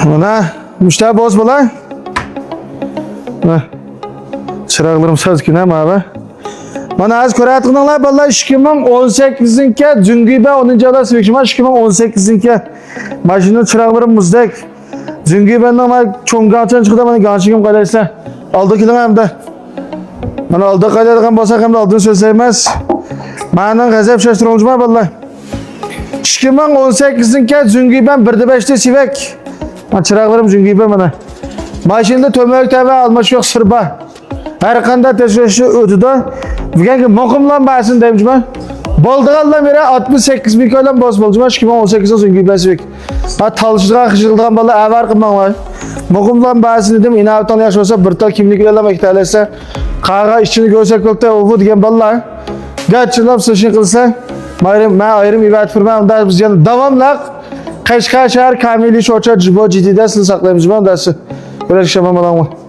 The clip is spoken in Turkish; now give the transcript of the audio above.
Mana müşteri boz bola. Çıraqlarım sözkünəm abi. Mana az ko'rayotganinglar bolalar 2018-ki Zungiba 10-da sivekşima 2018-ki. Mashina çıraqlarım muzdek. Zungibaning mana cho'ngqanchdan chiqdi mana ganchigim qalaysa. Oldi keling hamda. Mana oldi qalaydigan bo'lsa ham oldin so'z emas. Mani g'azab shashtiruvchiman bolalar. 2018-ki Zungiba 1.5 sivek. Mana çıraqlarım Zungiba mana. Mashinada to'mak tava almash yo'q sirba. Har qanday tashvishli o'tida bugungi muqimlan basin deymiman. Bo'ldiganlar beri 68 ming ko'lam bos bo'ldim 2018 Zungiba sivek. Ha talishgan qishilgan bola avar qilmanglar. Muqimlan basin dedim, inavatan yaxshi bo'lsa bir tal kimliklarga maktalasa, qaga ishini ko'rsak bo'lsa, u degan bolalar gachilab seshin qilsa, men ayrim ibat firma unda biz yana davomlaq Qashqar shahar Kamili Shocha Jibo Jidida sizni saqlaymiz bundasi. Ko'rishib bo'lamiz.